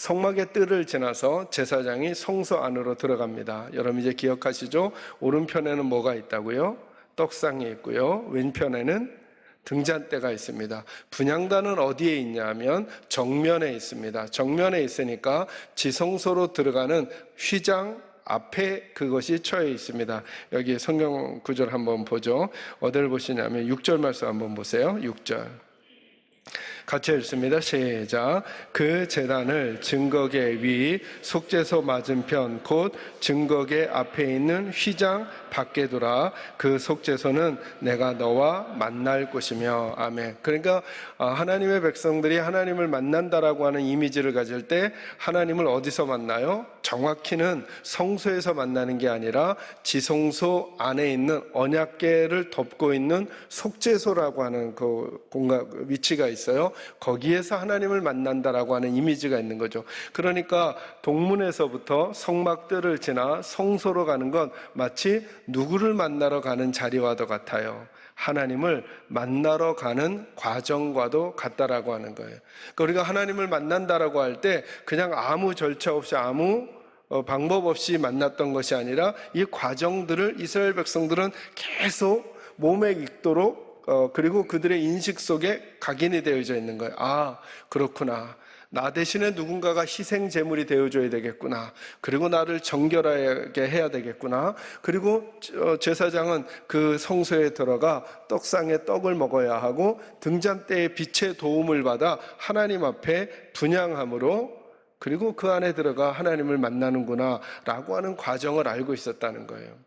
성막의 뜰을 지나서 제사장이 성소 안으로 들어갑니다. 여러분 이제 기억하시죠? 오른편에는 뭐가 있다고요? 떡상이 있고요. 왼편에는 등잔대가 있습니다. 분향단은 어디에 있냐면 정면에 있습니다. 정면에 있으니까 지성소로 들어가는 휘장 앞에 그것이 처해 있습니다. 여기 성경 구절 한번 보죠. 어디를 보시냐면 6절 말씀 한번 보세요. 6절 같이 읽습니다. 시작. 그 제단을 증거계 위 속죄소 맞은편 곧 증거계 앞에 있는 휘장 밖에 두라. 그 속죄소는 내가 너와 만날 곳이며. 아멘. 그러니까 하나님의 백성들이 하나님을 만난다라고 하는 이미지를 가질 때 하나님을 어디서 만나요? 정확히는 성소에서 만나는 게 아니라 지성소 안에 있는 언약궤를 덮고 있는 속죄소라고 하는 그 공간 위치가 있어요. 거기에서 하나님을 만난다라고 하는 이미지가 있는 거죠. 그러니까 동문에서부터 성막들을 지나 성소로 가는 건 마치 누구를 만나러 가는 자리와도 같아요. 하나님을 만나러 가는 과정과도 같다라고 하는 거예요. 그러니까 우리가 하나님을 만난다라고 할 때 그냥 아무 절차 없이 아무 방법 없이 만났던 것이 아니라 이 과정들을 이스라엘 백성들은 계속 몸에 익도록 그리고 그들의 인식 속에 각인이 되어져 있는 거예요. 아, 그렇구나. 나 대신에 누군가가 희생 제물이 되어줘야 되겠구나. 그리고 나를 정결하게 해야 되겠구나. 그리고 제사장은 그 성소에 들어가 떡상에 떡을 먹어야 하고 등잔대의 빛의 도움을 받아 하나님 앞에 분향함으로 그리고 그 안에 들어가 하나님을 만나는구나 라고 하는 과정을 알고 있었다는 거예요.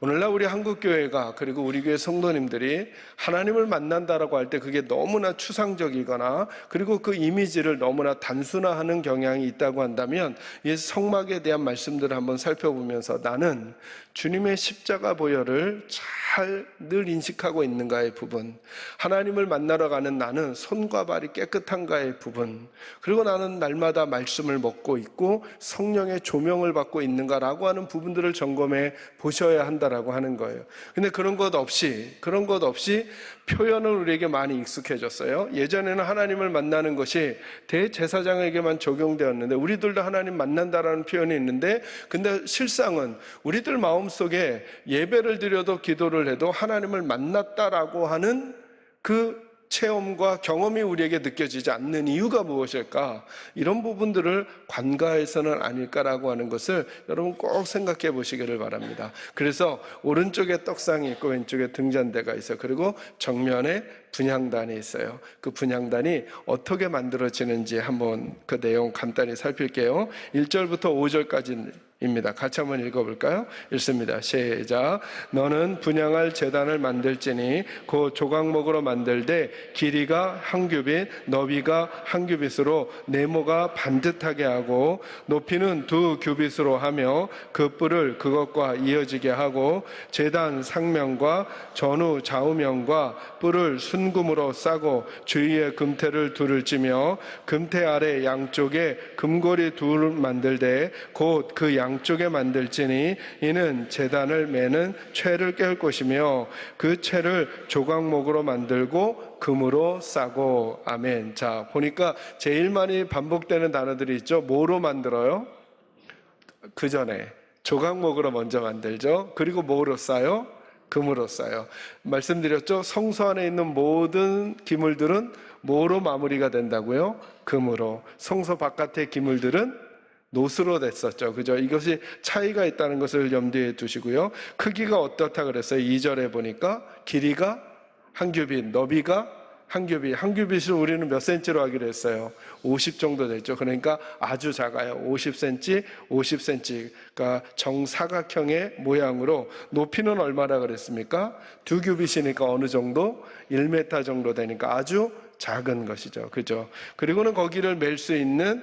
오늘날 우리 한국교회가 그리고 우리 교회 성도님들이 하나님을 만난다라고 할 때 그게 너무나 추상적이거나 그리고 그 이미지를 너무나 단순화하는 경향이 있다고 한다면 이 성막에 대한 말씀들을 한번 살펴보면서 나는 주님의 십자가 보혈을 잘 늘 인식하고 있는가의 부분, 하나님을 만나러 가는 나는 손과 발이 깨끗한가의 부분, 그리고 나는 날마다 말씀을 먹고 있고 성령의 조명을 받고 있는가라고 하는 부분들을 점검해 보셔야 한다라고 하는 거예요. 근데 그런 것 없이 표현은 우리에게 많이 익숙해졌어요. 예전에는 하나님을 만나는 것이 대제사장에게만 적용되었는데 우리들도 하나님 만난다라는 표현이 있는데 근데 실상은 우리들 마음속에 예배를 드려도 기도를 해도 하나님을 만났다라고 하는 그 체험과 경험이 우리에게 느껴지지 않는 이유가 무엇일까? 이런 부분들을 관가해서는 아닐까라고 하는 것을 여러분 꼭 생각해 보시기를 바랍니다. 그래서 오른쪽에 떡상이 있고 왼쪽에 등잔대가 있어요. 그리고 정면에 분향단이 있어요. 그 분향단이 어떻게 만들어지는지 한번 그 내용 간단히 살필게요. 1절부터 5절까지 입니다. 같이 한번 읽어볼까요? 읽습니다. 시작. 너는 분향할 제단을 만들지니 그 조각목으로 만들되 길이가 한 규빗, 너비가 한 규빗으로 네모가 반듯하게 하고 높이는 2규빗으로 하며 그 뿔을 그것과 이어지게 하고 제단 상면과 전후 좌우면과 뿔을 순금으로 싸고 주위에 금태를 둘을 찌며 금태 아래 양쪽에 금고리 둘을 만들되 곧 그 양쪽에 만들지니 이는 제단을 매는 채를 깰 것이며 그 채를 조각목으로 만들고 금으로 싸고. 아멘. 자, 보니까 제일 많이 반복되는 단어들이 있죠. 뭐로 만들어요? 그 전에 조각목으로 먼저 만들죠. 그리고 뭐로 싸요? 금으로 싸요. 말씀드렸죠. 성소 안에 있는 모든 기물들은 뭐로 마무리가 된다고요? 금으로. 성소 바깥의 기물들은 노스로 됐었죠. 그죠? 이것이 차이가 있다는 것을 염두에 두시고요. 크기가 어떻다 그랬어요? 2절에 보니까 길이가 한 규빗, 너비가 한 규빗. 한 규빗을 우리는 몇 센치로 하기로 했어요? 50 정도 됐죠. 그러니까 아주 작아요. 50cm, 50cm. 그러니까 정사각형의 모양으로 높이는 얼마나 그랬습니까? 2규빗이니까 어느 정도? 1m 정도 되니까 아주 작은 것이죠. 그죠? 그리고는 거기를 맬 수 있는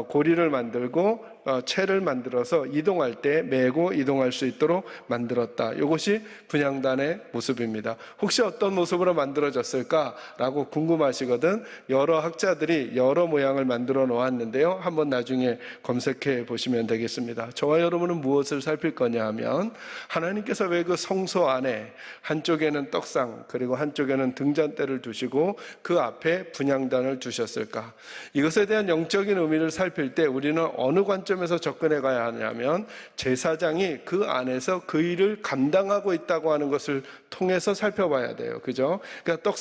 고리를 만들고 채를 만들어서 이동할 때 메고 이동할 수 있도록 만들었다. 이것이 분향단의 모습입니다. 혹시 어떤 모습으로 만들어졌을까라고 궁금하시거든 여러 학자들이 여러 모양을 만들어 놓았는데요. 한번 나중에 검색해 보시면 되겠습니다. 저와 여러분은 무엇을 살필 거냐 하면 하나님께서 왜 그 성소 안에 한쪽에는 떡상 그리고 한쪽에는 등잔대를 두시고 그 앞에 분향단을 두셨을까? 이것에 대한 영적인 의미를 살필 때 우리는 어느 관점에서 접근해 가야 하냐면 제사장이 그 안에서 그 일을 감당하고 있다고 하는 것을 통해서 살펴봐야 돼요. 그죠? 그러니까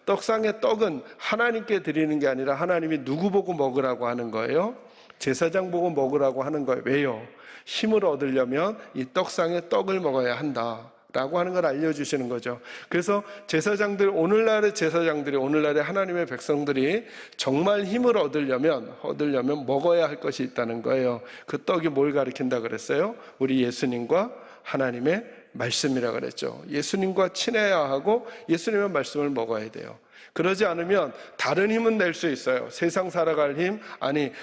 떡상의 떡은 하나님께 드리는 게 아니라 하나님이 누구 보고 먹으라고 하는 거예요? 제사장 보고 먹으라고 하는 거예요. 왜요? 힘을 얻으려면 이 떡상의 떡을 먹어야 한다 라고 하는 걸 알려주시는 거죠. 그래서 오늘날의 하나님의 백성들이 정말 힘을 얻으려면 먹어야 할 것이 있다는 거예요. 그 떡이 뭘 가리킨다 그랬어요? 우리 예수님과 하나님의 말씀이라 그랬죠. 예수님과 친해야 하고 예수님의 말씀을 먹어야 돼요. 그러지 않으면 다른 힘은 낼 수 있어요. 세상 살아갈 힘,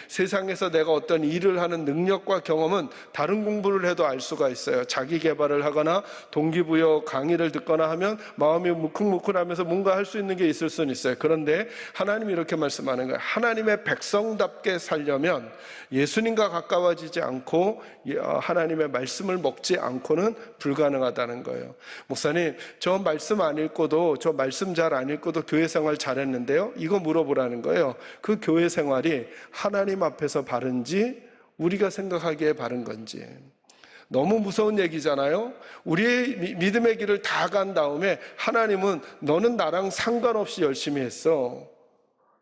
세상에서 내가 어떤 일을 하는 능력과 경험은 다른 공부를 해도 알 수가 있어요. 자기 개발을 하거나 동기부여 강의를 듣거나 하면 마음이 무쿵무쿵하면서 뭔가 할 수 있는 게 있을 수는 있어요. 그런데 하나님이 이렇게 말씀하는 거예요. 하나님의 백성답게 살려면 예수님과 가까워지지 않고 하나님의 말씀을 먹지 않고는 불가능하다는 거예요. 목사님, 저 말씀 안 읽고도, 저 말씀 잘 안 읽고도 교회 생활 잘했는데요, 이거 물어보라는 거예요. 그 교회 생활이 하나님 앞에서 바른지 우리가 생각하기에 바른 건지. 너무 무서운 얘기잖아요. 우리의 믿음의 길을 다 간 다음에 하나님은 너는 나랑 상관없이 열심히 했어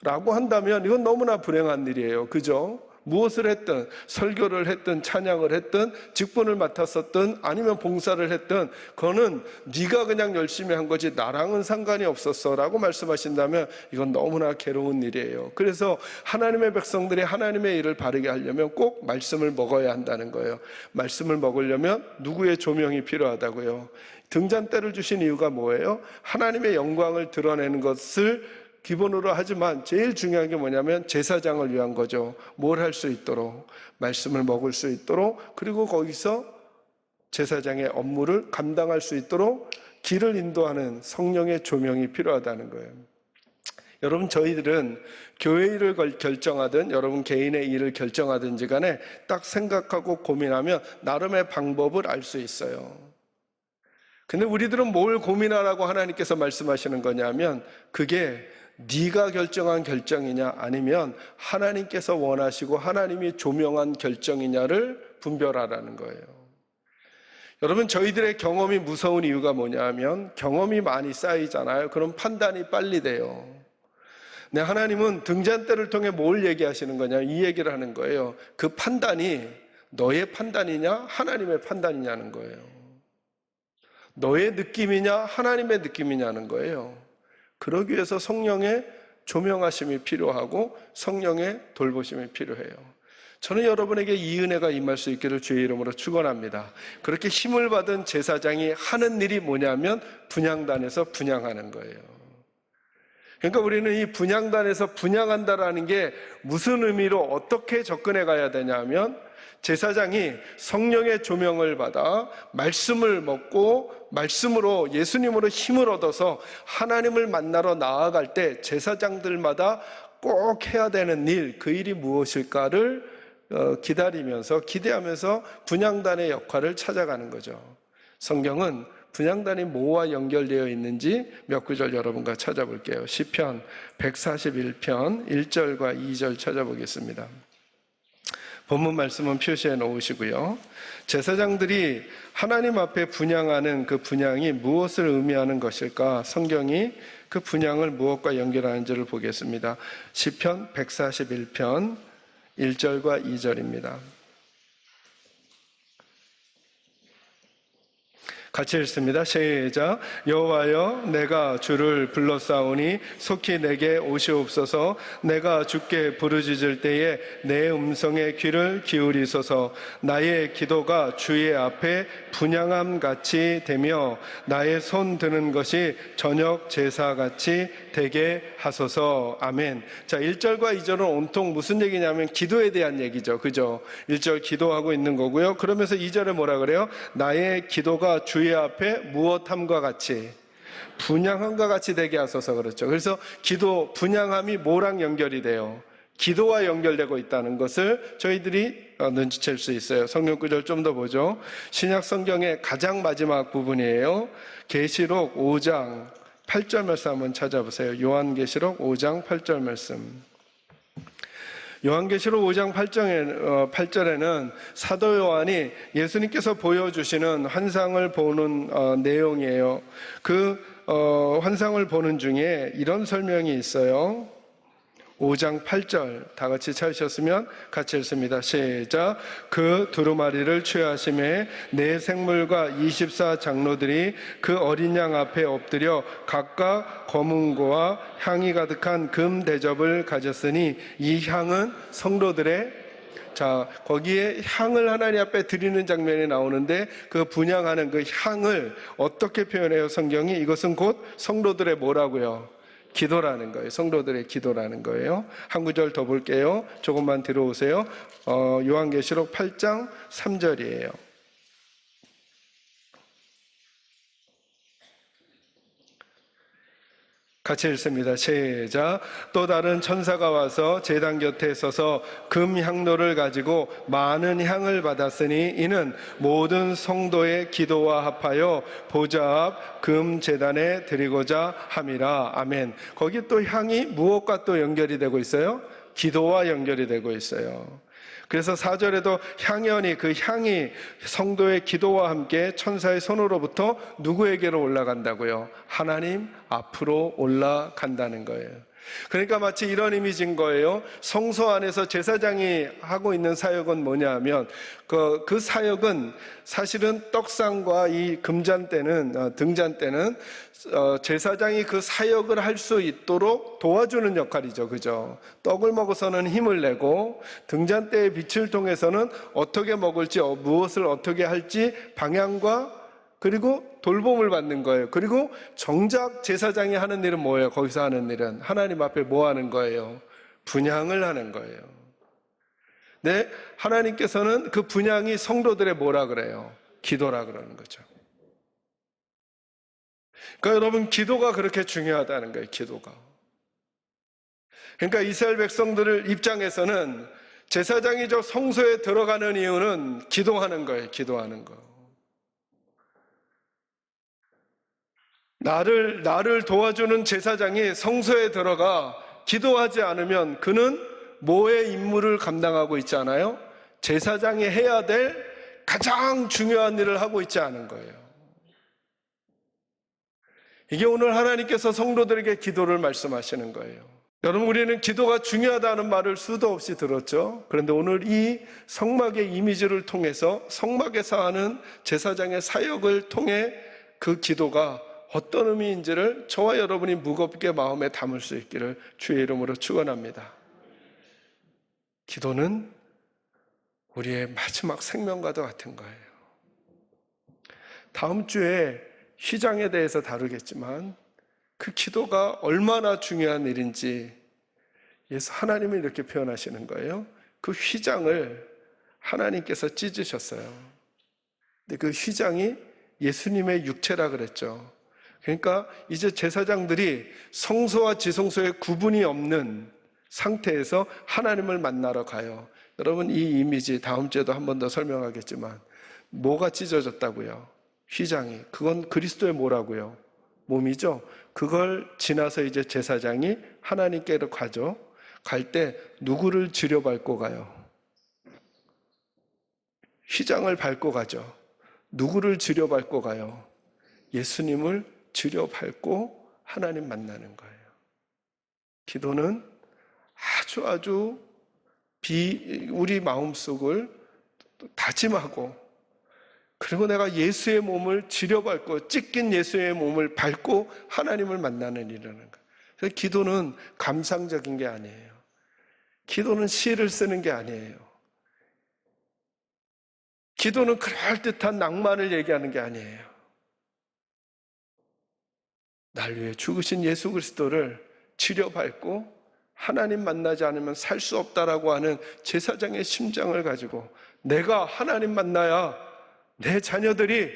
라고 한다면 이건 너무나 불행한 일이에요. 그죠? 무엇을 했든, 설교를 했든, 찬양을 했든, 직분을 맡았었든, 아니면 봉사를 했든, 그거는 네가 그냥 열심히 한 거지 나랑은 상관이 없었어 라고 말씀하신다면 이건 너무나 괴로운 일이에요. 그래서 하나님의 백성들이 하나님의 일을 바르게 하려면 꼭 말씀을 먹어야 한다는 거예요. 말씀을 먹으려면 누구의 조명이 필요하다고요? 등잔대를 주신 이유가 뭐예요? 하나님의 영광을 드러내는 것을 기본으로 하지만 제일 중요한 게 뭐냐면 제사장을 위한 거죠. 뭘 할 수 있도록, 말씀을 먹을 수 있도록, 그리고 거기서 제사장의 업무를 감당할 수 있도록 길을 인도하는 성령의 조명이 필요하다는 거예요. 여러분, 저희들은 교회 일을 결정하든 여러분 개인의 일을 결정하든지 간에 딱 생각하고 고민하면 나름의 방법을 알 수 있어요. 근데 우리들은 뭘 고민하라고 하나님께서 말씀하시는 거냐면 그게 네가 결정한 결정이냐 아니면 하나님께서 원하시고 하나님이 조명한 결정이냐를 분별하라는 거예요. 여러분, 저희들의 경험이 무서운 이유가 뭐냐면 경험이 많이 쌓이잖아요. 그럼 판단이 빨리 돼요. 네, 하나님은 등잔대를 통해 뭘 얘기하시는 거냐, 이 얘기를 하는 거예요. 그 판단이 너의 판단이냐 하나님의 판단이냐는 거예요. 너의 느낌이냐 하나님의 느낌이냐는 거예요. 그러기 위해서 성령의 조명하심이 필요하고 성령의 돌보심이 필요해요. 저는 여러분에게 이 은혜가 임할 수 있기를 주의 이름으로 축원합니다. 그렇게 힘을 받은 제사장이 하는 일이 뭐냐면 분향단에서 분향하는 거예요. 그러니까 우리는 이 분향단에서 분향한다라는 게 무슨 의미로 어떻게 접근해 가야 되냐면 제사장이 성령의 조명을 받아 말씀을 먹고 말씀으로 예수님으로 힘을 얻어서 하나님을 만나러 나아갈 때 제사장들마다 꼭 해야 되는 일, 그 일이 무엇일까를 기대하면서 분향단의 역할을 찾아가는 거죠. 성경은 분향단이 뭐와 연결되어 있는지 몇 구절 여러분과 찾아볼게요. 시편 141편 1절과 2절 찾아보겠습니다. 본문 말씀은 표시해 놓으시고요. 제사장들이 하나님 앞에 분향하는 그 분향이 무엇을 의미하는 것일까? 성경이 그 분향을 무엇과 연결하는지를 보겠습니다. 시편 141편 1절과 2절입니다. 같이 읽습니다. 시작. 여호와여, 내가 주를 불러싸우니 속히 내게 오시옵소서. 내가 주께 부르짖을 때에 내 음성에 귀를 기울이소서. 나의 기도가 주의 앞에 분향함 같이 되며 나의 손 드는 것이 저녁 제사같이 되게 하소서. 아멘. 자, 1절과 2절은 온통 무슨 얘기냐면 기도에 대한 얘기죠. 그죠? 1절 기도하고 있는 거고요. 그러면서 2절에 뭐라 그래요? 나의 기도가 주의 앞에 무엇함과 같이, 분향함과 같이 되게 하소서. 그렇죠. 그래서 기도, 분향함이 뭐랑 연결이 돼요? 기도와 연결되고 있다는 것을 저희들이 눈치챌 수 있어요. 성경 구절 좀 더 보죠. 신약 성경의 가장 마지막 부분이에요. 계시록 5장 8절 말씀 한번 찾아보세요. 요한계시록 5장 8절 말씀. 요한계시록 5장 8절에는 사도 요한이 예수님께서 보여주시는 환상을 보는 내용이에요. 그 환상을 보는 중에 이런 설명이 있어요. 5장 8절 다 같이 찾으셨으면 같이 읽습니다. 시작. 그 두루마리를 취하심에 네 생물과 24 장로들이 그 어린 양 앞에 엎드려 각각 검은고와 향이 가득한 금 대접을 가졌으니 이 향은 성도들의 거기에 향을 하나님 앞에 드리는 장면이 나오는데 그 분향하는 그 향을 어떻게 표현해요? 성경이 이것은 곧 성도들의 뭐라고요? 기도라는 거예요. 성도들의 기도라는 거예요. 한 구절 더 볼게요. 조금만 들어오세요. 요한계시록 8장 3절이에요. 같이 읽습니다. 시작. 또 다른 천사가 와서 제단 곁에 서서 금 향로를 가지고 많은 향을 받았으니 이는 모든 성도의 기도와 합하여 보좌 앞 금 제단에 드리고자 함이라. 아멘. 거기 또 향이 무엇과 또 연결이 되고 있어요? 기도와 연결이 되고 있어요. 그래서 4절에도 향연이, 그 향이 성도의 기도와 함께 천사의 손으로부터 누구에게로 올라간다고요? 하나님 앞으로 올라간다는 거예요. 그러니까 마치 이런 이미지인 거예요. 성소 안에서 제사장이 하고 있는 사역은 뭐냐 하면 그 사역은 사실은 떡상과 이 금잔대는 등잔대는 제사장이 그 사역을 할 수 있도록 도와주는 역할이죠. 그죠? 떡을 먹어서는 힘을 내고 등잔대의 빛을 통해서는 어떻게 먹을지 무엇을 어떻게 할지 방향과 그리고 돌봄을 받는 거예요. 그리고 정작 제사장이 하는 일은 뭐예요? 거기서 하는 일은 하나님 앞에 뭐 하는 거예요? 분향을 하는 거예요. 네, 하나님께서는 그 분향이 성도들의 뭐라 그래요? 기도라 그러는 거죠. 그러니까 여러분, 기도가 그렇게 중요하다는 거예요. 기도가. 그러니까 이스라엘 백성들을 입장에서는 제사장이 저 성소에 들어가는 이유는 기도하는 거예요. 기도하는 거. 나를 도와주는 제사장이 성소에 들어가 기도하지 않으면 그는 뭐의 임무를 감당하고 있지 않아요? 제사장이 해야 될 가장 중요한 일을 하고 있지 않은 거예요. 이게 오늘 하나님께서 성도들에게 기도를 말씀하시는 거예요. 여러분, 우리는 기도가 중요하다는 말을 수도 없이 들었죠. 그런데 오늘 이 성막의 이미지를 통해서 성막에서 하는 제사장의 사역을 통해 그 기도가 어떤 의미인지를 저와 여러분이 무겁게 마음에 담을 수 있기를 주의 이름으로 축원합니다. 기도는 우리의 마지막 생명과도 같은 거예요. 다음 주에 휘장에 대해서 다루겠지만 그 기도가 얼마나 중요한 일인지 예수 하나님이 이렇게 표현하시는 거예요. 그 휘장을 하나님께서 찢으셨어요. 근데 그 휘장이 예수님의 육체라 그랬죠. 그러니까 이제 제사장들이 성소와 지성소에 구분이 없는 상태에서 하나님을 만나러 가요. 여러분, 이 이미지 다음 주에도 한 번 더 설명하겠지만 뭐가 찢어졌다고요? 휘장이. 그건 그리스도의 뭐라고요? 몸이죠. 그걸 지나서 이제 제사장이 하나님께로 가죠. 갈 때 누구를 지려밟고 가요? 휘장을 밟고 가죠. 누구를 지려밟고 가요? 예수님을 지려밟고 하나님 만나는 거예요. 기도는 아주 우리 마음속을 다짐하고 그리고 내가 예수의 몸을 지려밟고 찢긴 예수의 몸을 밟고 하나님을 만나는 일이라는 거예요. 그래서 기도는 감상적인 게 아니에요. 기도는 시를 쓰는 게 아니에요. 기도는 그럴듯한 낭만을 얘기하는 게 아니에요. 날 위해 죽으신 예수 그리스도를 치려밟고 하나님 만나지 않으면 살 수 없다라고 하는 제사장의 심장을 가지고 내가 하나님 만나야 내 자녀들이,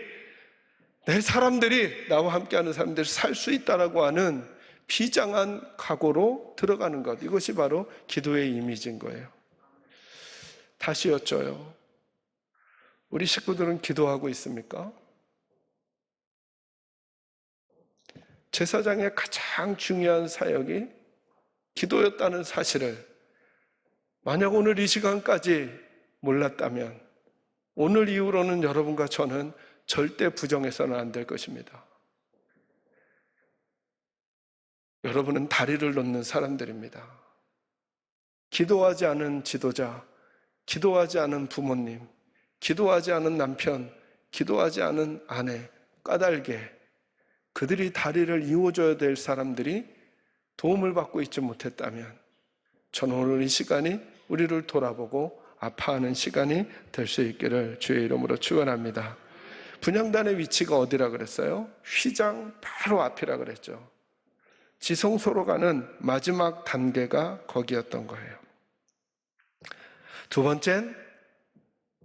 내 사람들이, 나와 함께하는 사람들이 살 수 있다라고 하는 비장한 각오로 들어가는 것, 이것이 바로 기도의 이미지인 거예요. 다시 여쭤요. 우리 식구들은 기도하고 있습니까? 제사장의 가장 중요한 사역이 기도였다는 사실을 만약 오늘 이 시간까지 몰랐다면 오늘 이후로는 여러분과 저는 절대 부정해서는 안 될 것입니다. 여러분은 다리를 놓는 사람들입니다. 기도하지 않은 지도자, 기도하지 않은 부모님, 기도하지 않은 남편, 기도하지 않은 아내, 까닭에 그들이 다리를 이어줘야 될 사람들이 도움을 받고 있지 못했다면 저는 오늘 이 시간이 우리를 돌아보고 아파하는 시간이 될 수 있기를 주의 이름으로 축원합니다. 분향단의 위치가 어디라 그랬어요? 휘장 바로 앞이라 그랬죠. 지성소로 가는 마지막 단계가 거기였던 거예요. 두 번째는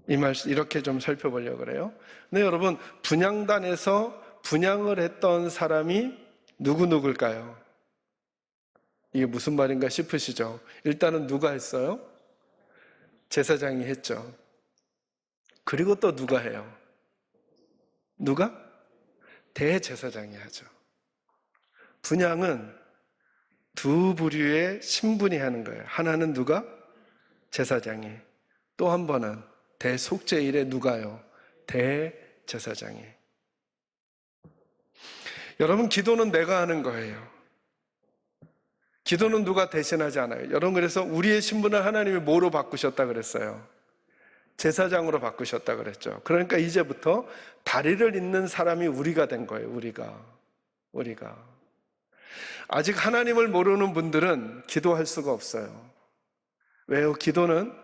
이 말씀 이렇게 좀 살펴보려고 그래요. 네, 여러분, 분향단에서 분향을 했던 사람이 누굴까요? 이게 무슨 말인가 싶으시죠? 일단은 누가 했어요? 제사장이 했죠. 그리고 또 누가 해요? 누가? 대제사장이 하죠. 분향은 두 부류의 신분이 하는 거예요. 하나는 누가? 제사장이. 또 한 번은 대속죄일에 누가요? 대제사장이. 여러분, 기도는 내가 하는 거예요. 기도는 누가 대신하지 않아요. 여러분, 그래서 우리의 신분을 하나님이 뭐로 바꾸셨다 그랬어요? 제사장으로 바꾸셨다 그랬죠. 그러니까 이제부터 다리를 잇는 사람이 우리가 된 거예요. 우리가. 아직 하나님을 모르는 분들은 기도할 수가 없어요. 왜요? 기도는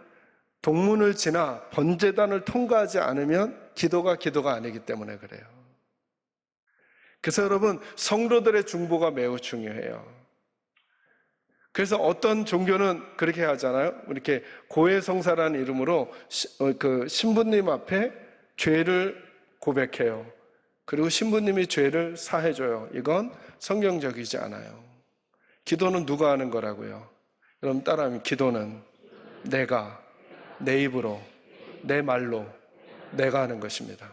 동문을 지나 번제단을 통과하지 않으면 기도가 아니기 때문에 그래요. 그래서 여러분, 성도들의 중보가 매우 중요해요. 그래서 어떤 종교는 그렇게 하잖아요. 이렇게 고해성사라는 이름으로 그 신부님 앞에 죄를 고백해요. 그리고 신부님이 죄를 사해줘요. 이건 성경적이지 않아요. 기도는 누가 하는 거라고요? 여러분 따라하면, 기도는 내가 내 입으로 내 말로 내가 하는 것입니다.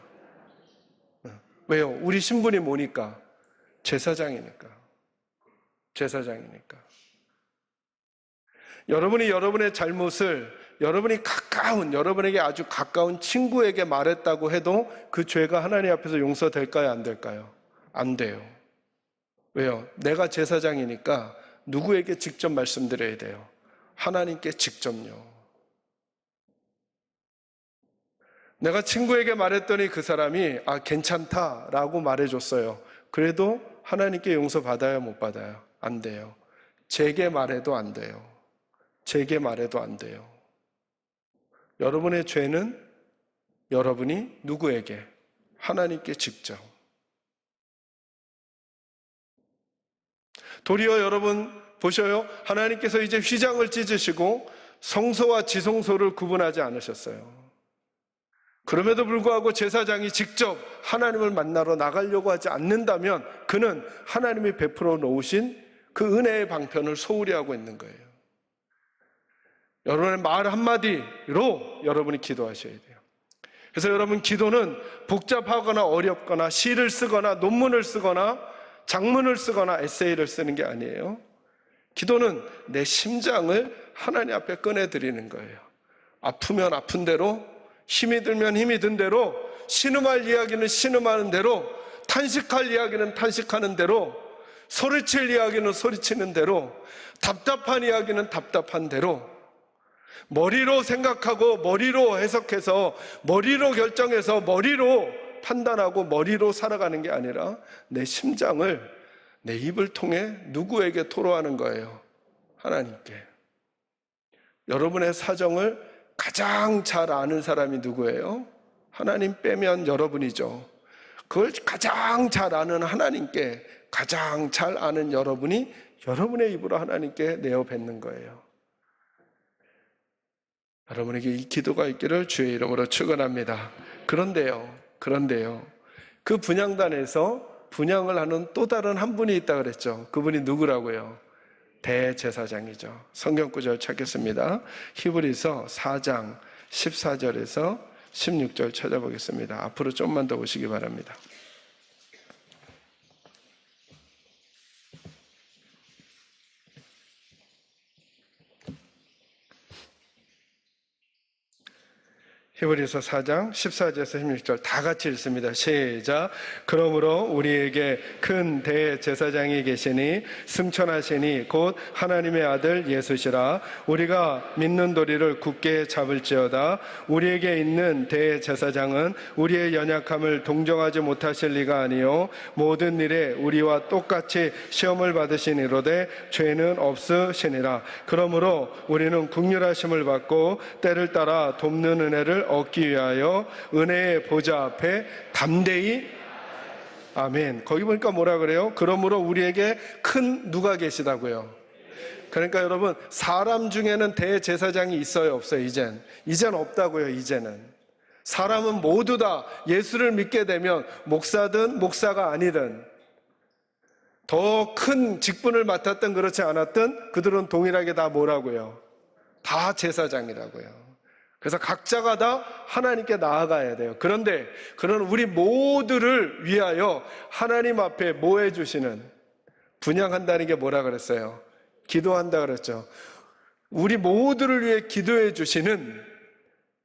왜요? 우리 신분이 뭐니까? 제사장이니까. 여러분이 여러분의 잘못을 여러분에게 아주 가까운 친구에게 말했다고 해도 그 죄가 하나님 앞에서 용서될까요? 안 될까요? 안 돼요. 왜요? 내가 제사장이니까 누구에게 직접 말씀드려야 돼요? 하나님께 직접요. 내가 친구에게 말했더니 그 사람이 괜찮다라고 말해줬어요. 그래도 하나님께 용서받아요? 못 받아요? 안 돼요. 제게 말해도 안 돼요. 여러분의 죄는 여러분이 누구에게? 하나님께 직접. 도리어 여러분 보셔요. 하나님께서 이제 휘장을 찢으시고 성소와 지성소를 구분하지 않으셨어요. 그럼에도 불구하고 제사장이 직접 하나님을 만나러 나가려고 하지 않는다면 그는 하나님이 베풀어 놓으신 그 은혜의 방편을 소홀히 하고 있는 거예요. 여러분의 말 한마디로 여러분이 기도하셔야 돼요. 그래서 여러분, 기도는 복잡하거나 어렵거나 시를 쓰거나 논문을 쓰거나 장문을 쓰거나 에세이를 쓰는 게 아니에요. 기도는 내 심장을 하나님 앞에 꺼내드리는 거예요. 아프면 아픈 대로, 힘이 들면 힘이 든 대로, 신음할 이야기는 신음하는 대로, 탄식할 이야기는 탄식하는 대로, 소리칠 이야기는 소리치는 대로, 답답한 이야기는 답답한 대로, 머리로 생각하고 머리로 해석해서 머리로 결정해서 머리로 판단하고 머리로 살아가는 게 아니라 내 심장을 내 입을 통해 누구에게 토로하는 거예요? 하나님께. 여러분의 사정을 가장 잘 아는 사람이 누구예요? 하나님 빼면 여러분이죠. 그걸 가장 잘 아는 하나님께, 가장 잘 아는 여러분이 여러분의 입으로 하나님께 내어 뱉는 거예요. 여러분에게 이 기도가 있기를 주의 이름으로 축원합니다. 그런데요, 그 분향단에서 분향을 하는 또 다른 한 분이 있다 그랬죠. 그분이 누구라고요? 대제사장이죠. 성경 구절 찾겠습니다. 히브리서 4장 14절에서 16절 찾아보겠습니다. 앞으로 좀만 더 오시기 바랍니다. 히브리서 4장 14절에서 16절 다 같이 읽습니다. 시작. 그러므로 우리에게 큰 대제사장이 계시니 승천하시니 곧 하나님의 아들 예수시라. 우리가 믿는 도리를 굳게 잡을지어다. 우리에게 있는 대제사장은 우리의 연약함을 동정하지 못하실 리가 아니요 모든 일에 우리와 똑같이 시험을 받으시니로되 죄는 없으시니라. 그러므로 우리는 긍휼하심을 받고 때를 따라 돕는 은혜를 얻기 위하여 은혜의 보좌 앞에 담대히 아멘. 거기 보니까 뭐라 그래요? 그러므로 우리에게 큰 누가 계시다고요? 그러니까 여러분, 사람 중에는 대제사장이 있어요, 없어요? 이젠 없다고요. 이제는 사람은 모두 다 예수를 믿게 되면 목사든 목사가 아니든 더 큰 직분을 맡았든 그렇지 않았든 그들은 동일하게 다 뭐라고요? 다 제사장이라고요. 그래서 각자가 다 하나님께 나아가야 돼요. 그런데 그런 우리 모두를 위하여 하나님 앞에 뭐 해주시는, 분향한다는 게 뭐라 그랬어요? 기도한다 그랬죠. 우리 모두를 위해 기도해 주시는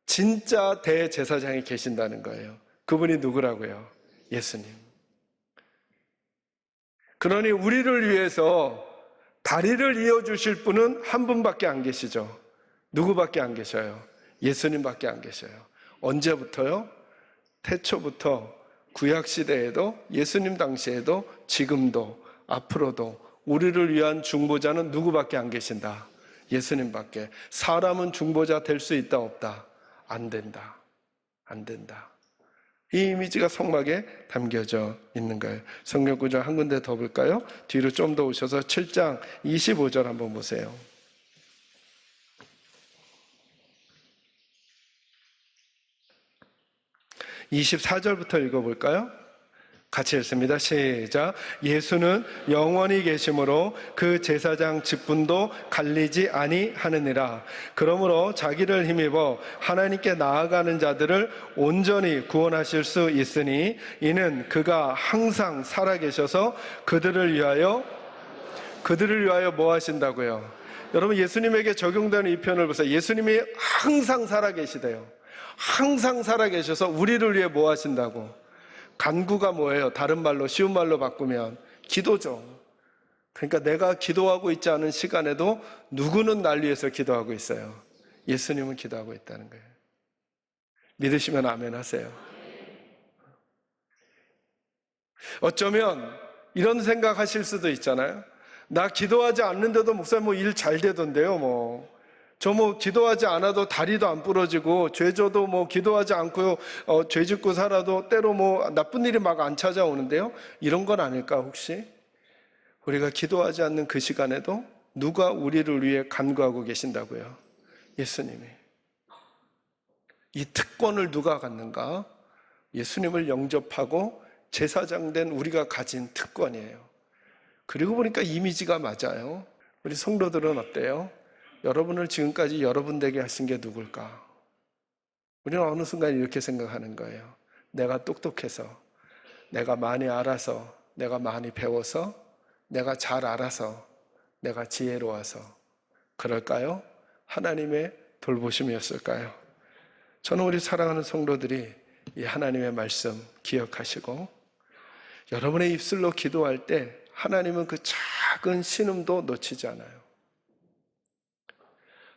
진짜 대제사장이 계신다는 거예요. 그분이 누구라고요? 예수님. 그러니 우리를 위해서 다리를 이어주실 분은 한 분밖에 안 계시죠. 누구밖에 안 계셔요? 예수님밖에 안 계셔요. 언제부터요? 태초부터 구약시대에도 예수님 당시에도 지금도 앞으로도 우리를 위한 중보자는 누구밖에 안 계신다? 예수님밖에. 사람은 중보자 될 수 있다 없다? 안 된다. 안 된다. 이 이미지가 성막에 담겨져 있는 거예요. 성경 구절 한 군데 더 볼까요? 뒤로 좀 더 오셔서 7장 25절 한번 보세요. 24절부터 읽어볼까요? 같이 읽습니다. 시작. 예수는 영원히 계심으로 그 제사장 직분도 갈리지 아니하느니라. 그러므로 자기를 힘입어 하나님께 나아가는 자들을 온전히 구원하실 수 있으니 이는 그가 항상 살아계셔서 그들을 위하여 뭐 하신다고요? 여러분, 예수님에게 적용되는 이 표현을 보세요. 예수님이 항상 살아계시대요. 항상 살아계셔서 우리를 위해 뭐 하신다고? 간구가 뭐예요? 다른 말로, 쉬운 말로 바꾸면 기도죠. 그러니까 내가 기도하고 있지 않은 시간에도 누구는 날 위해서 기도하고 있어요? 예수님은 기도하고 있다는 거예요. 믿으시면 아멘 하세요. 어쩌면 이런 생각 하실 수도 있잖아요. 나 기도하지 않는데도 목사님 뭐 일 잘 되던데요, 저 기도하지 않아도 다리도 안 부러지고, 죄져도 기도하지 않고요, 죄 짓고 살아도 때로 나쁜 일이 막 안 찾아오는데요? 이런 건 아닐까, 혹시? 우리가 기도하지 않는 그 시간에도 누가 우리를 위해 간구하고 계신다고요? 예수님이. 이 특권을 누가 갖는가? 예수님을 영접하고 제사장 된 우리가 가진 특권이에요. 그리고 보니까 이미지가 맞아요. 우리 성도들은 어때요? 여러분을 지금까지 여러분 되게 하신 게 누굴까? 우리는 어느 순간 이렇게 생각하는 거예요. 내가 똑똑해서, 내가 많이 알아서, 내가 많이 배워서, 내가 잘 알아서, 내가 지혜로워서 그럴까요? 하나님의 돌보심이었을까요? 저는 우리 사랑하는 성도들이 이 하나님의 말씀 기억하시고 여러분의 입술로 기도할 때 하나님은 그 작은 신음도 놓치지 않아요.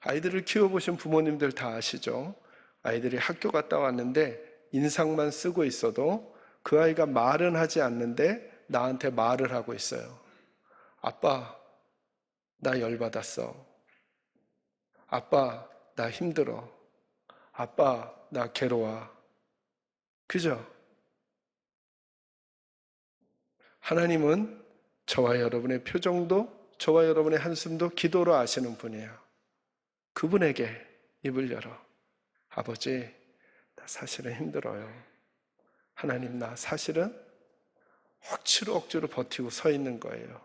아이들을 키워보신 부모님들 다 아시죠? 아이들이 학교 갔다 왔는데 인상만 쓰고 있어도 그 아이가 말은 하지 않는데 나한테 말을 하고 있어요. 아빠, 나 열받았어. 아빠, 나 힘들어. 아빠, 나 괴로워. 그죠? 하나님은 저와 여러분의 표정도, 저와 여러분의 한숨도 기도로 아시는 분이에요. 그분에게 입을 열어. 아버지, 나 사실은 힘들어요. 하나님, 나 사실은 억지로 버티고 서 있는 거예요.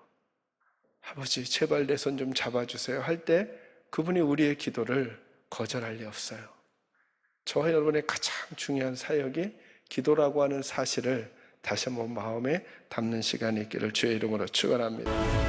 아버지, 제발 내 손 좀 잡아주세요. 할 때 그분이 우리의 기도를 거절할 리 없어요. 저와 여러분의 가장 중요한 사역이 기도라고 하는 사실을 다시 한번 마음에 담는 시간이 있기를 주의 이름으로 축원합니다.